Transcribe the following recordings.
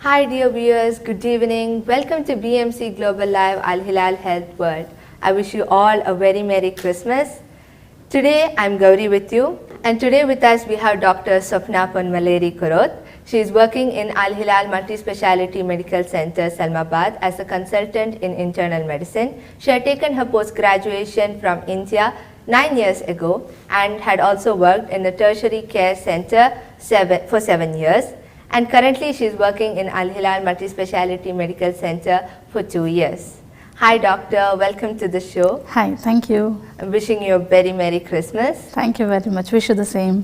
Hi dear viewers, good evening. Welcome to BMC Global Live Hilal Health World. I wish you all a very Merry Christmas. Today I'm Gowri with you, and today with us we have Dr. Swapna Karot. She is working in Al Hilal Multi-Speciality Medical Center, Salmabad as a consultant in internal medicine. She had taken her post-graduation from India 9 years ago and had also worked in a tertiary care center for 7 years. And currently she is working in Al Hilal Multi-Speciality Medical Center for 2 years. Hi doctor, welcome to the show. Hi, thank you. I'm wishing you a very Merry Christmas. Thank you very much, wish you the same.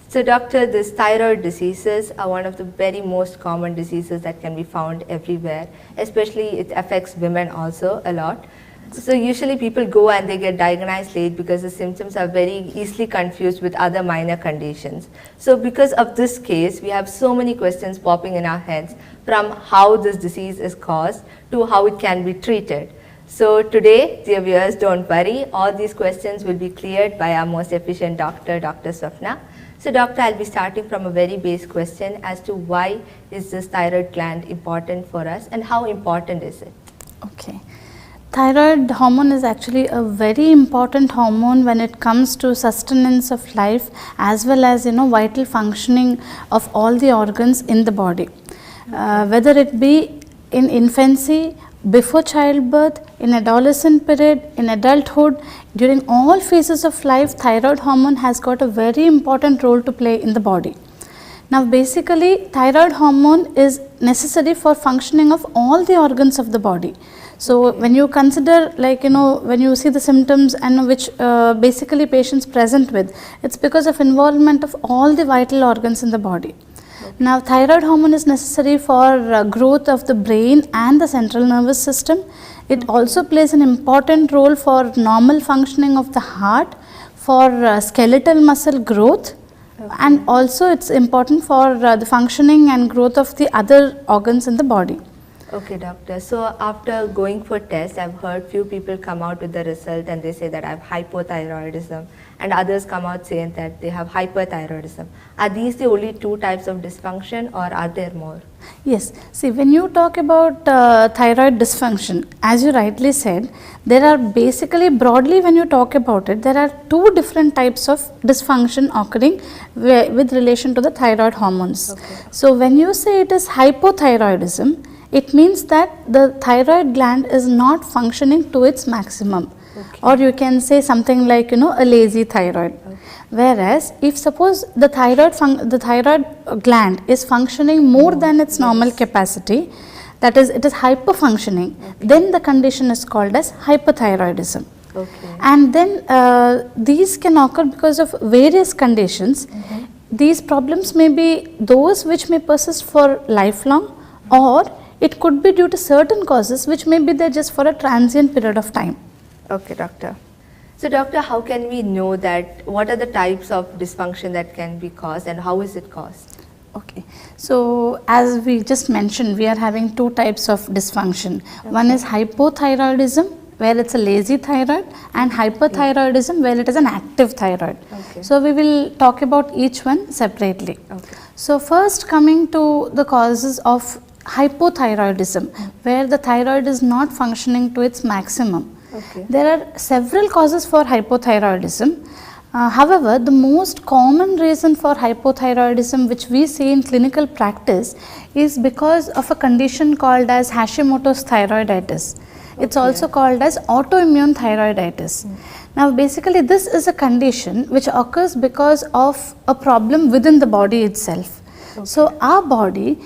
So doctor, these thyroid diseases are one of the very most common diseases that can be found everywhere. Especially it affects women also a lot. So usually people go and they get diagnosed late because the symptoms are very easily confused with other minor conditions. So because of this case, we have so many questions popping in our heads from how this disease is caused to how it can be treated. So today, dear viewers, don't worry, all these questions will be cleared by our most efficient doctor, Dr. Swapna. So doctor, I'll be starting from a very basic question as to why is this thyroid gland important for us and how important is it? Okay. Thyroid hormone is actually a very important hormone when it comes to sustenance of life as well as vital functioning of all the organs in the body. Whether it be in infancy, before childbirth, in adolescent period, in adulthood, during all phases of life, thyroid hormone has got a very important role to play in the body. Now basically thyroid hormone is necessary for functioning of all the organs of the body. So when you consider when you see the symptoms and which basically patients present with, it's because of involvement of all the vital organs in the body. Now thyroid hormone is necessary for growth of the brain and the central nervous system. It also plays an important role for normal functioning of the heart, for skeletal muscle growth, and also it's important for the functioning and growth of the other organs in the body. Okay doctor, so after going for tests, I've heard few people come out with the result and they say that I have hypothyroidism, and others come out saying that they have hyperthyroidism. Are these the only two types of dysfunction or are there more? Yes, see when you talk about thyroid dysfunction, as you rightly said, there are basically broadly when you talk about it, there are two different types of dysfunction occurring with relation to the thyroid hormones. Okay. So when you say it is hypothyroidism, it means that the thyroid gland is not functioning to its maximum. Okay. Or you can say something like a lazy thyroid. Okay. Whereas if suppose the thyroid gland is functioning more than its normal capacity, that is it is hyperfunctioning, then the condition is called as hyperthyroidism. Okay. And then these can occur because of various conditions. These problems may be those which may persist for lifelong, or it could be due to certain causes which may be there just for a transient period of time. Okay doctor. So doctor, how can we know that what are the types of dysfunction that can be caused and how is it caused? Okay, so as we just mentioned, we are having two types of dysfunction. Okay. One is hypothyroidism, where it's a lazy thyroid, and hyperthyroidism, where it is an active thyroid. Okay. So we will talk about each one separately. Okay. So first, coming to the causes of hypothyroidism, where the thyroid is not functioning to its maximum. Okay. There are several causes for hypothyroidism. However, the most common reason for hypothyroidism which we see in clinical practice is because of a condition called as Hashimoto's thyroiditis. It's also called as autoimmune thyroiditis. Now basically this is a condition which occurs because of a problem within the body itself. So our body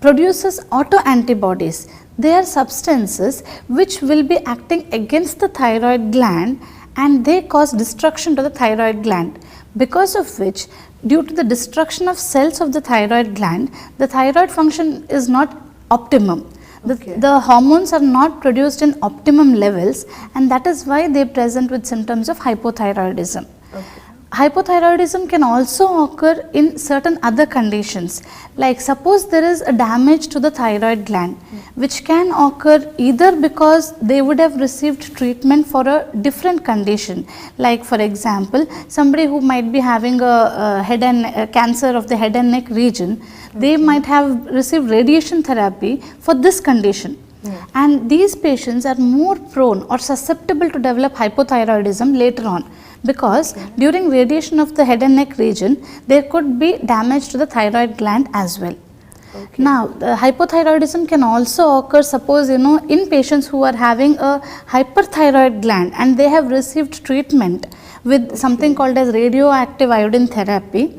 produces autoantibodies. They are substances which will be acting against the thyroid gland, and they cause destruction to the thyroid gland, because of which, due to the destruction of cells of the thyroid gland, the thyroid function is not optimum. The hormones are not produced in optimum levels, and that is why they present with symptoms of hypothyroidism. Okay. hypothyroidism can also occur in certain other conditions, like suppose there is a damage to the thyroid gland, which can occur either because they would have received treatment for a different condition, like for example somebody who might be having a head and cancer of the head and neck region, they might have received radiation therapy for this condition. And these patients are more prone or susceptible to develop hypothyroidism later on, because during radiation of the head and neck region there could be damage to the thyroid gland as well. Now, the hypothyroidism can also occur, suppose in patients who are having a hyperthyroid gland and they have received treatment with something called as radioactive iodine therapy.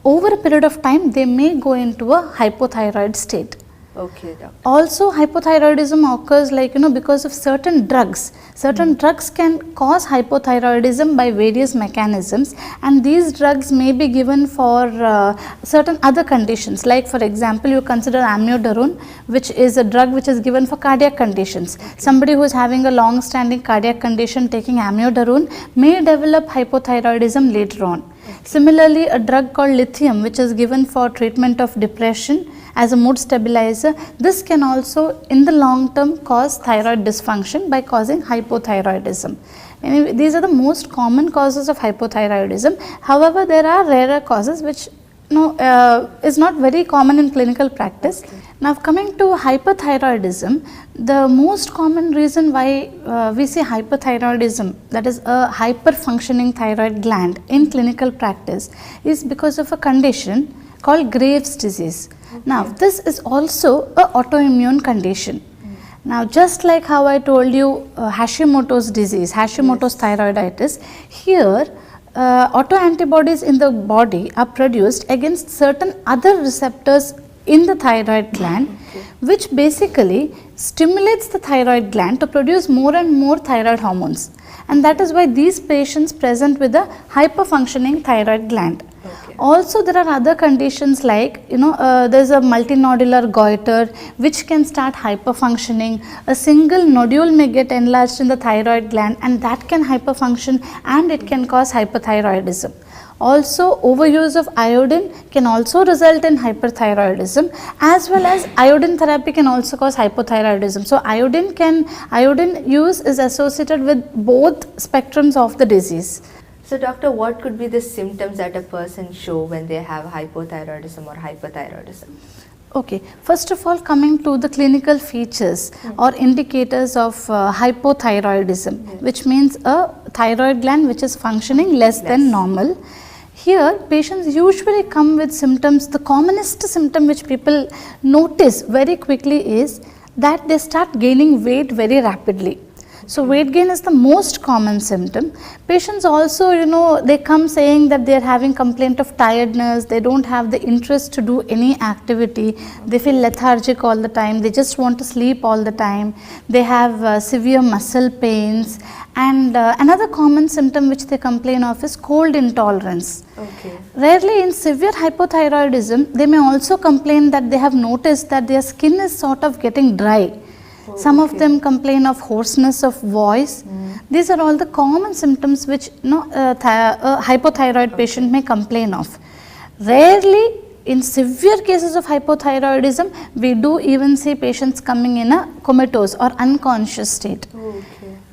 Over a period of time they may go into a hypothyroid state. Okay, doctor. Also, hypothyroidism occurs because of certain drugs. Certain drugs can cause hypothyroidism by various mechanisms, and these drugs may be given for certain other conditions, like for example you consider amiodarone, which is a drug which is given for cardiac conditions. Somebody who is having a long standing cardiac condition taking amiodarone may develop hypothyroidism later on. Similarly, a drug called lithium, which is given for treatment of depression as a mood stabilizer, this can also in the long term cause thyroid dysfunction by causing hypothyroidism. Anyway, these are the most common causes of hypothyroidism. However, there are rarer causes which is not very common in clinical practice. Now, coming to hyperthyroidism, the most common reason why we see hyperthyroidism, that is a hyper-functioning thyroid gland in clinical practice, is because of a condition called Graves' disease. Now, this is also an autoimmune condition. Now, just like how I told you Hashimoto's disease, Hashimoto's thyroiditis, here autoantibodies in the body are produced against certain other receptors in the thyroid gland, which basically stimulates the thyroid gland to produce more and more thyroid hormones. And that is why these patients present with a hyperfunctioning thyroid gland. Also, there are other conditions like there is a multinodular goiter which can start hyperfunctioning. A single nodule may get enlarged in the thyroid gland and that can hyperfunction and it can cause hyperthyroidism. Also, overuse of iodine can also result in hyperthyroidism, as well as iodine therapy can also cause hypothyroidism. So, iodine use is associated with both spectrums of the disease. So doctor, what could be the symptoms that a person show when they have hypothyroidism or hyperthyroidism? Okay, first of all, coming to the clinical features or indicators of hypothyroidism, which means a thyroid gland which is functioning less than normal. Here, patients usually come with symptoms. The commonest symptom which people notice very quickly is that they start gaining weight very rapidly. So, weight gain is the most common symptom. Patients also, they come saying that they are having complaint of tiredness, they don't have the interest to do any activity, they feel lethargic all the time, they just want to sleep all the time, they have severe muscle pains, and another common symptom which they complain of is cold intolerance. Rarely in severe hypothyroidism, they may also complain that they have noticed that their skin is sort of getting dry. Some of them complain of hoarseness of voice. These are all the common symptoms which a hypothyroid patient may complain of. Rarely in severe cases of hypothyroidism, we do even see patients coming in a comatose or unconscious state.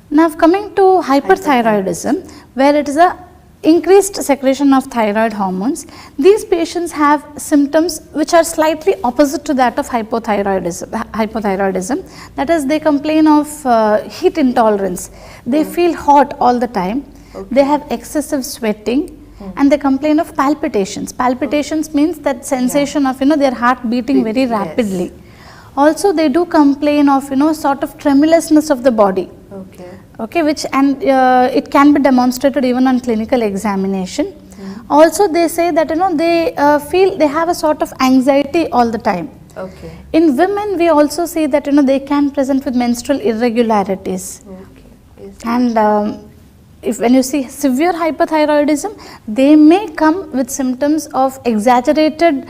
Now, coming to hyperthyroidism, where it is a increased secretion of thyroid hormones, these patients have symptoms which are slightly opposite to that of hypothyroidism. That is, they complain of heat intolerance, they feel hot all the time, they have excessive sweating, and they complain of palpitations. Palpitations means that sensation of their heart beating very rapidly. Also, they do complain of sort of tremulousness of the body. Which it can be demonstrated even on clinical examination. Also, they say that they feel they have a sort of anxiety all the time. In women, we also see that they can present with menstrual irregularities. And when you see severe hyperthyroidism, they may come with symptoms of exaggerated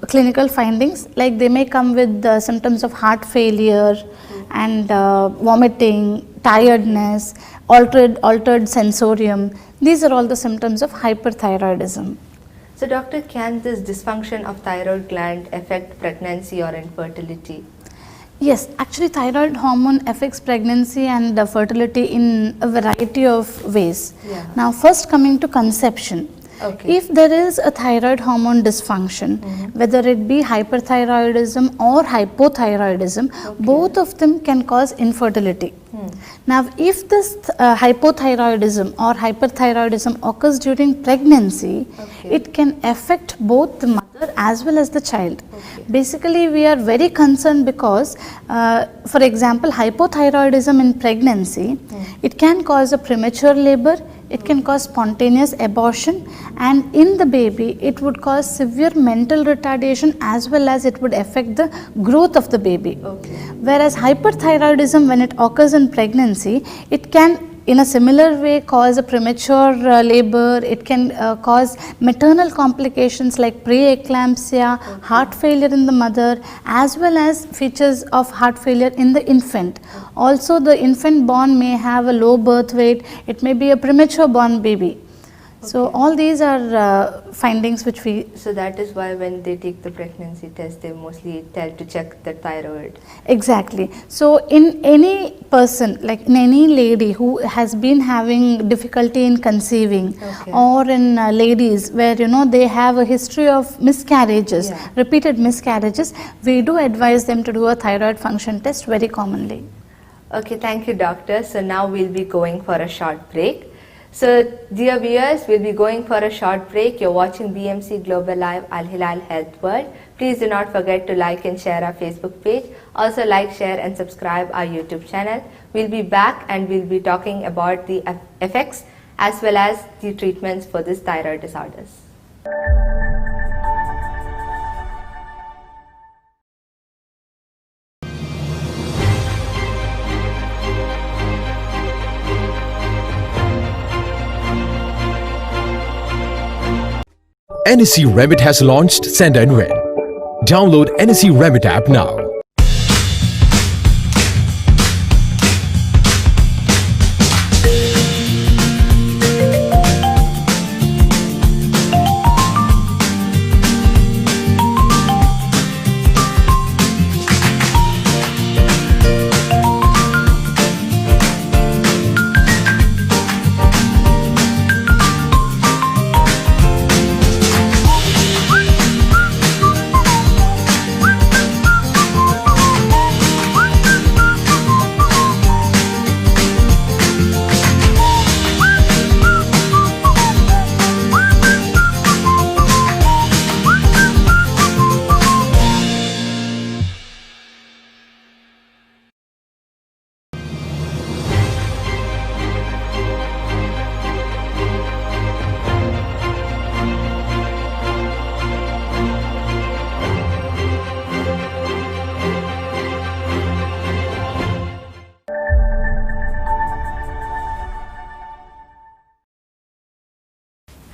clinical findings, like they may come with symptoms of heart failure and vomiting, tiredness, altered sensorium. These are all the symptoms of hyperthyroidism. So doctor, can this dysfunction of thyroid gland affect pregnancy or infertility? Yes, actually thyroid hormone affects pregnancy and fertility in a variety of ways. Yeah. Now first coming to conception. Okay. If there is a thyroid hormone dysfunction, whether it be hyperthyroidism or hypothyroidism, both of them can cause infertility. Now, if this hypothyroidism or hyperthyroidism occurs during pregnancy, it can affect both the mother as well as the child. Basically, we are very concerned because, for example, hypothyroidism in pregnancy, it can cause a premature labor, it can cause spontaneous abortion, and in the baby it would cause severe mental retardation as well as it would affect the growth of the baby. Whereas hyperthyroidism, when it occurs in pregnancy, it can in a similar way cause a premature labor, it can cause maternal complications like preeclampsia, heart failure in the mother, as well as features of heart failure in the infant. Also the infant born may have a low birth weight, it may be a premature born baby. So all these are findings which we... So that is why when they take the pregnancy test, they mostly tell to check the thyroid. Exactly. So in any person, like in any lady who has been having difficulty in conceiving, or in ladies where they have a history of miscarriages, repeated miscarriages, we do advise them to do a thyroid function test very commonly. Okay, thank you doctor. So now we'll be going for a short break. So dear viewers, we'll be going for a short break. You're watching BMC Global Live Al Hilal Health World. Please do not forget to like and share our Facebook page. Also like, share and subscribe our YouTube channel. We'll be back and we'll be talking about the effects as well as the treatments for these thyroid disorders. NSE Remit has launched Send and Win. Download NSE Remit app now.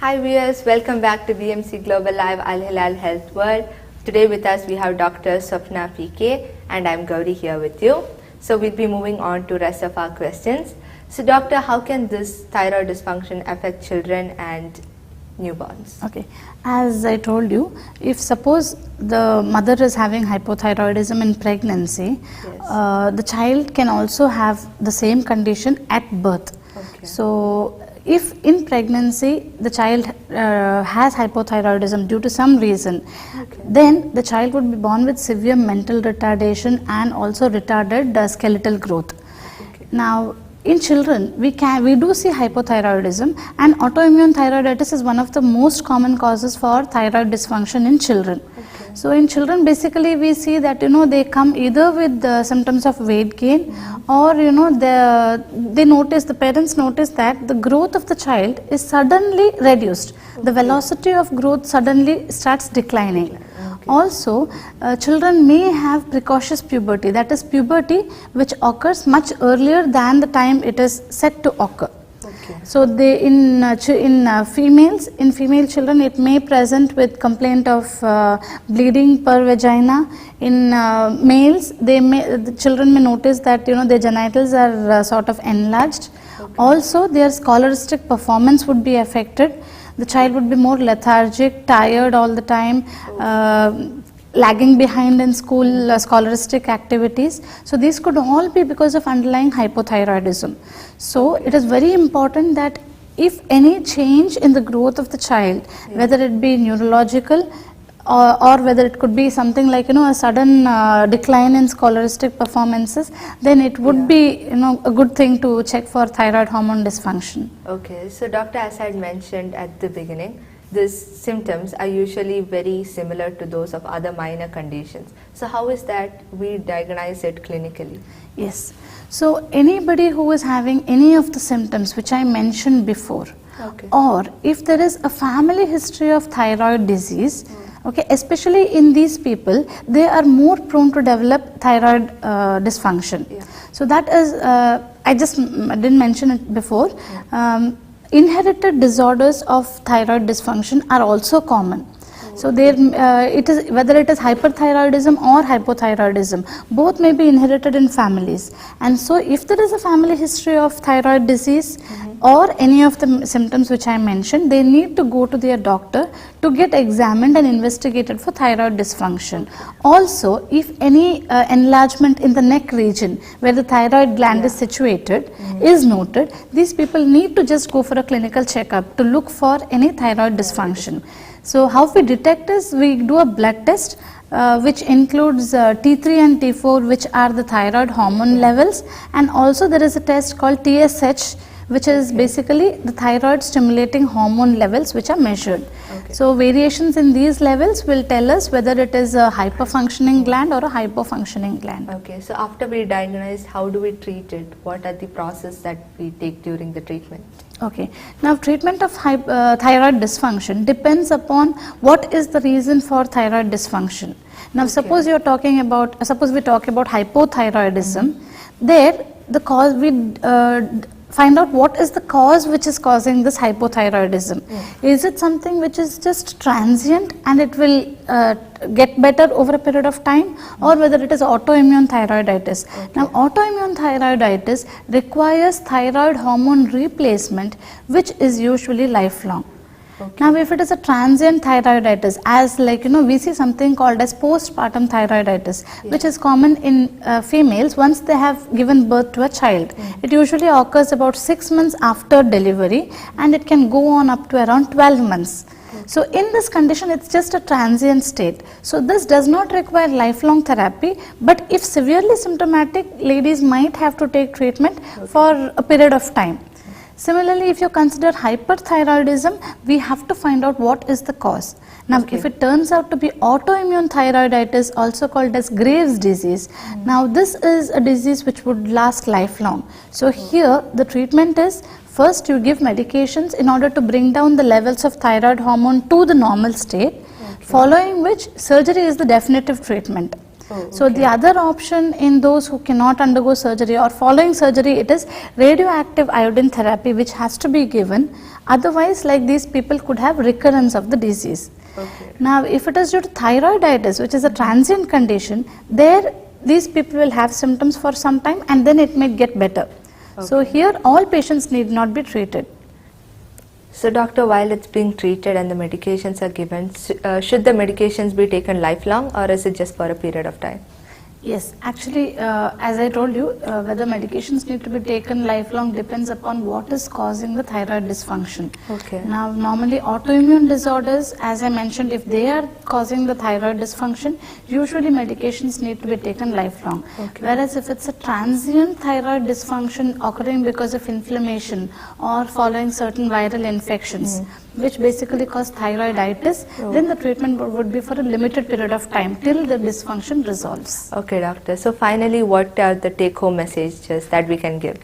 Hi viewers, welcome back to BMC Global Live Al Hilal Health World. Today with us we have Dr. Swapna PK and I'm Gowri here with you. So we'll be moving on to rest of our questions. So doctor, how can this thyroid dysfunction affect children and newborns? Okay, as I told you, if suppose the mother is having hypothyroidism in pregnancy, the child can also have the same condition at birth. So if in pregnancy the child has hypothyroidism due to some reason, then the child would be born with severe mental retardation and also retarded skeletal growth. Now in children we do see hypothyroidism, and autoimmune thyroiditis is one of the most common causes for thyroid dysfunction in children. So in children basically we see that they come either with the symptoms of weight gain, or the parents notice that the growth of the child is suddenly reduced. The velocity of growth suddenly starts declining. Also, children may have precocious puberty, that is puberty which occurs much earlier than the time it is set to occur. So in female children it may present with complaint of bleeding per vagina. In males, the children may notice that their genitals are sort of enlarged. Also, their scholastic performance would be affected. The child would be more lethargic, tired all the time, lagging behind in school scholastic activities. So these could all be because of underlying hypothyroidism. So it is very important that if any change in the growth of the child, whether it be neurological or whether it could be something like a sudden decline in scholastic performances, then it would be a good thing to check for thyroid hormone dysfunction. Okay, so doctor, as I had mentioned at the beginning, these symptoms are usually very similar to those of other minor conditions. So how is that we diagnose it clinically? Yes. So anybody who is having any of the symptoms which I mentioned before, or if there is a family history of thyroid disease, especially in these people, they are more prone to develop thyroid dysfunction. So that is, I just didn't mention it before. Inherited disorders of thyroid dysfunction are also common. So there, it is whether it is hyperthyroidism or hypothyroidism, both may be inherited in families. And so, if there is a family history of thyroid disease or any of the symptoms which I mentioned, they need to go to their doctor to get examined and investigated for thyroid dysfunction. Also, if any enlargement in the neck region where the thyroid gland is situated is noted, these people need to just go for a clinical checkup to look for any thyroid dysfunction. So how we detect is we do a blood test which includes T3 and T4, which are the thyroid hormone levels, and also there is a test called TSH, which is basically the thyroid stimulating hormone levels which are measured. So variations in these levels will tell us whether it is a hyperfunctioning gland or a hypofunctioning gland. Okay, so after we diagnose, how do we treat it? What are the process that we take during the treatment? Okay, now treatment of thyroid dysfunction depends upon what is the reason for thyroid dysfunction. Now suppose you are talking about, suppose we talk about hypothyroidism, there the cause, we find out what is the cause which is causing this hypothyroidism. Is it something which is just transient and it will get better over a period of time, or whether it is autoimmune thyroiditis? Now autoimmune thyroiditis requires thyroid hormone replacement, which is usually lifelong. Now if it is a transient thyroiditis, as like we see something called as postpartum thyroiditis, which is common in females once they have given birth to a child. It usually occurs about 6 months after delivery and it can go on up to around 12 months. So in this condition, it's just a transient state. So this does not require lifelong therapy, but if severely symptomatic, ladies might have to take treatment for a period of time. Similarly, if you consider hyperthyroidism, we have to find out what is the cause. Now, if it turns out to be autoimmune thyroiditis, also called as Graves' disease, now this is a disease which would last lifelong. So here, the treatment is, first you give medications in order to bring down the levels of thyroid hormone to the normal state, following which surgery is the definitive treatment. So the other option in those who cannot undergo surgery or following surgery, it is radioactive iodine therapy which has to be given. Otherwise, like these people could have recurrence of the disease. Now if it is due to thyroiditis, which is a transient condition, there these people will have symptoms for some time and then it may get better. So here all patients need not be treated. So doctor, while it's being treated and the medications are given, should the medications be taken lifelong or is it just for a period of time? Yes, actually, as I told you, whether medications need to be taken lifelong depends upon what is causing the thyroid dysfunction. Now, normally autoimmune disorders, as I mentioned, if they are causing the thyroid dysfunction, usually medications need to be taken lifelong. Whereas if it's a transient thyroid dysfunction occurring because of inflammation or following certain viral infections, which basically cause thyroiditis, then the treatment would be for a limited period of time till the dysfunction resolves. Okay, doctor. So finally, what are the take-home messages that we can give?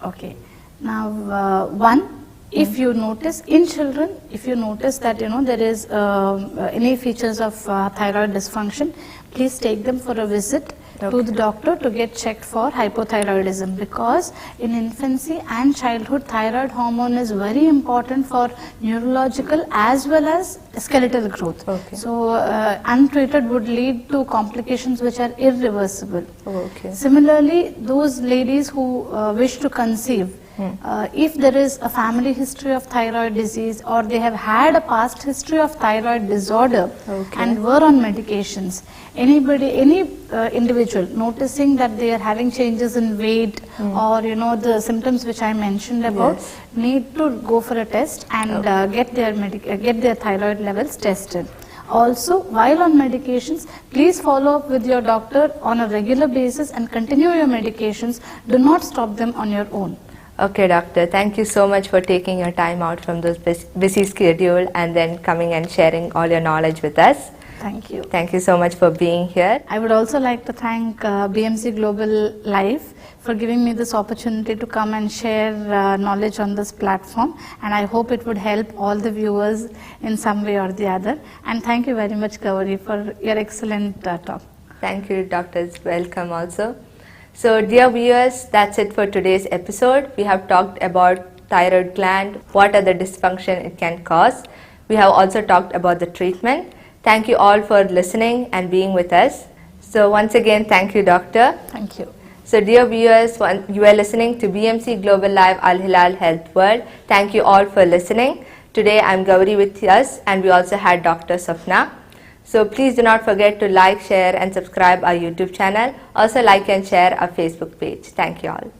Okay. Now, one, if you notice in children, if you notice that there is any features of thyroid dysfunction, please take them for a visit to the doctor to get checked for hypothyroidism, because in infancy and childhood, thyroid hormone is very important for neurological as well as skeletal growth. So untreated would lead to complications which are irreversible. Similarly, those ladies who wish to conceive, if there is a family history of thyroid disease or they have had a past history of thyroid disorder and were on medications, any individual noticing that they are having changes in weight or the symptoms which I mentioned about, need to go for a test and get their thyroid levels tested. Also, while on medications, please follow up with your doctor on a regular basis and continue your medications. Do not stop them on your own. Okay, doctor. Thank you so much for taking your time out from this busy schedule and then coming and sharing all your knowledge with us. Thank you. Thank you so much for being here. I would also like to thank BMC Global Live for giving me this opportunity to come and share knowledge on this platform, and I hope it would help all the viewers in some way or the other. And thank you very much, Gowri, for your excellent talk. Thank you, doctors. Welcome also. So, dear viewers, that's it for today's episode. We have talked about thyroid gland, what are the dysfunction it can cause. We have also talked about the treatment. Thank you all for listening and being with us. So once again, thank you, doctor. Thank you. So dear viewers, you are listening to BMC Global Live Hilal Health World. Thank you all for listening. Today I'm Gowri with us, and we also had Dr. Swapna. So please do not forget to like, share and subscribe our YouTube channel. Also like and share our Facebook page. Thank you all.